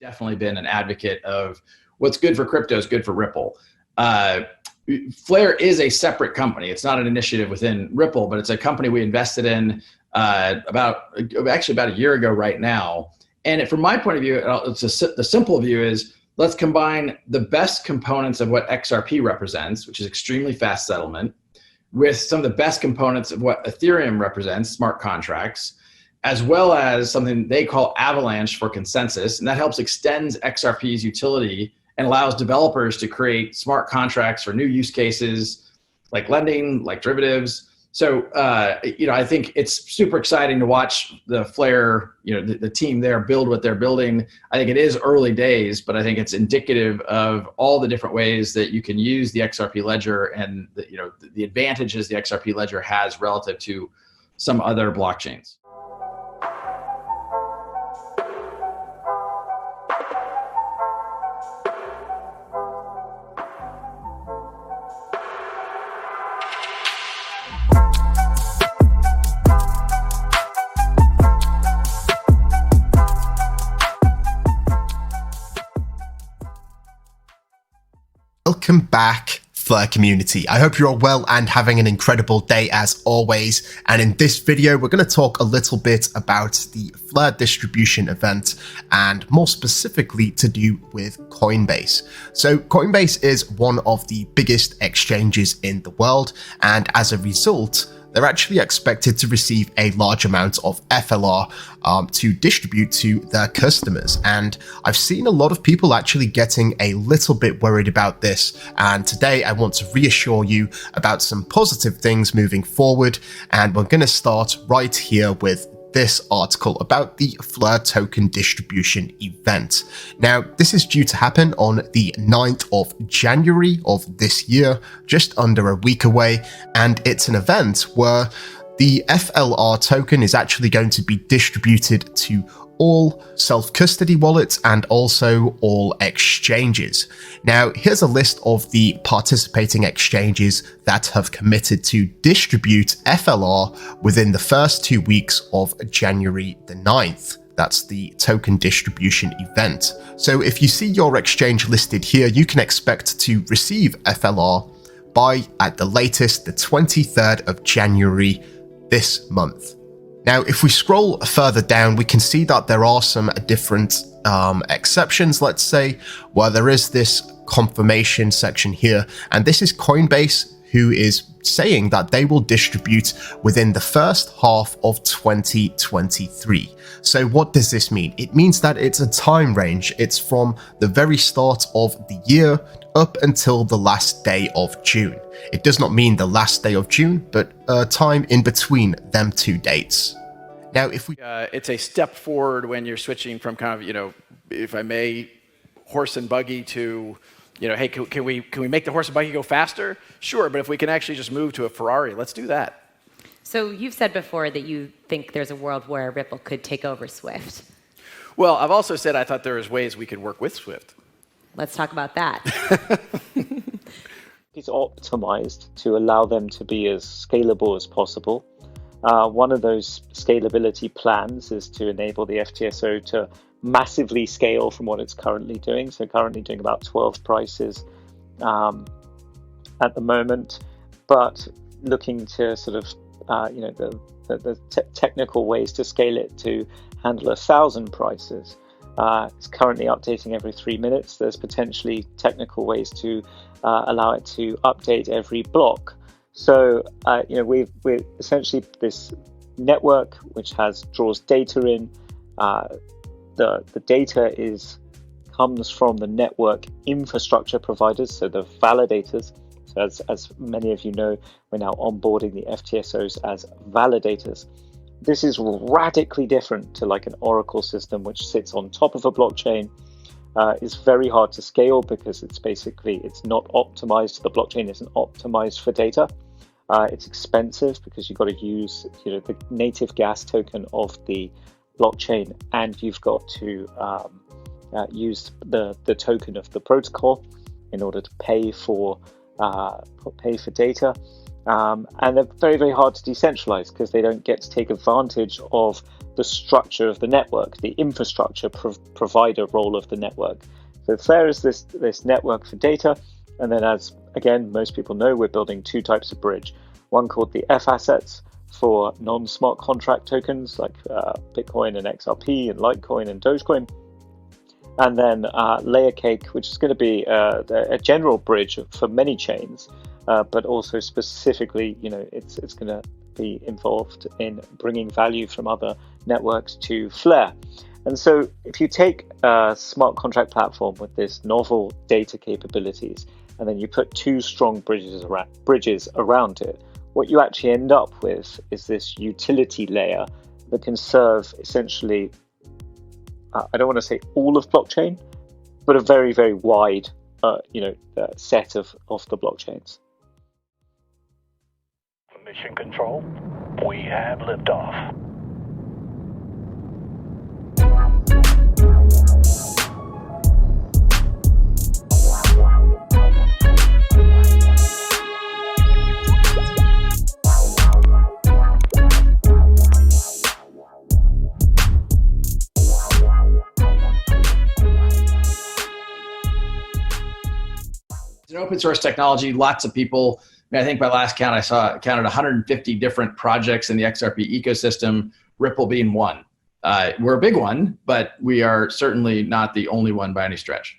Definitely been an advocate of what's good for crypto is good for Ripple. Flare is a separate company. It's not an initiative within Ripple, but it's a company we invested in about a year ago right now. And from my point of view, the simple view is let's combine the best components of what XRP represents, which is extremely fast settlement, with some of the best components of what Ethereum represents, smart contracts, as well as something they call Avalanche for consensus. And that helps extend XRP's utility and allows developers to create smart contracts for new use cases like lending, like derivatives. So, I think it's super exciting to watch the Flare, the team there build what they're building. I think it is early days, but I think it's indicative of all the different ways that you can use the XRP ledger and the advantages the XRP ledger has relative to some other blockchains. Welcome back, Flare community. I hope you're all well and having an incredible day as always. And in this video, we're going to talk a little bit about the Flare distribution event and more specifically to do with Coinbase. So Coinbase is one of the biggest exchanges in the world, and as a result, they're actually expected to receive a large amount of FLR to distribute to their customers. And I've seen a lot of people actually getting a little bit worried about this. And today I want to reassure you about some positive things moving forward. And we're going to start right here with this article about the Flare token distribution event. Now, this is due to happen on the 9th of January of this year, just under a week away, and it's an event where the FLR token is actually going to be distributed to all self-custody wallets and also all exchanges. Now, here's a list of the participating exchanges that have committed to distribute FLR within the first 2 weeks of January the 9th. That's the token distribution event. So if you see your exchange listed here, you can expect to receive FLR by, at the latest, the 23rd of January this month. Now, if we scroll further down, we can see that there are some different exceptions, let's say, where there is this confirmation section here. And this is Coinbase, who is saying that they will distribute within the first half of 2023. So what does this mean? It means that it's a time range. It's from the very start of the year up until the last day of June. It does not mean the last day of June, but time in between them two dates. Now, if we... it's a step forward when you're switching from kind of, if I may, horse and buggy to, hey, can we make the horse and buggy go faster? Sure, but if we can actually just move to a Ferrari, let's do that. So you've said before that you think there's a world where Ripple could take over Swift. Well, I've also said I thought there was ways we could work with Swift. Let's talk about that. It's optimized to allow them to be as scalable as possible. One of those scalability plans is to enable the FTSO to massively scale from what it's currently doing. So currently doing about 12 prices at the moment, but looking to sort of, the technical ways to scale it to handle 1,000 prices. It's currently updating every 3 minutes. There's potentially technical ways to allow it to update every block. So, we're essentially this network which draws data in. The data comes from the network infrastructure providers, so the validators. So as many of you know, we're now onboarding the FTSOs as validators. This is radically different to like an Oracle system which sits on top of a blockchain is very hard to scale because it's not optimized. The blockchain isn't optimized for data. It's expensive because you've got to use the native gas token of the blockchain, and you've got to use the token of the protocol in order to pay for data. And they're very, very hard to decentralize because they don't get to take advantage of the structure of the network, the infrastructure provider role of the network. So Flare is this network for data. And then, as again, most people know, we're building two types of bridge. One called the F assets for non-smart contract tokens like Bitcoin and XRP and Litecoin and Dogecoin. And then Layer Cake, which is going to be a general bridge for many chains, but also specifically, it's going to be involved in bringing value from other networks to Flare. And so if you take a smart contract platform with this novel data capabilities, and then you put two strong bridges around it, what you actually end up with is this utility layer that can serve essentially, I don't want to say all of blockchain, but a very, very wide set of the blockchains. Mission Control, we have liftoff. It's an open source technology. Lots of people. I think by last count, I counted 150 different projects in the XRP ecosystem, Ripple being one. We're a big one, but we are certainly not the only one by any stretch.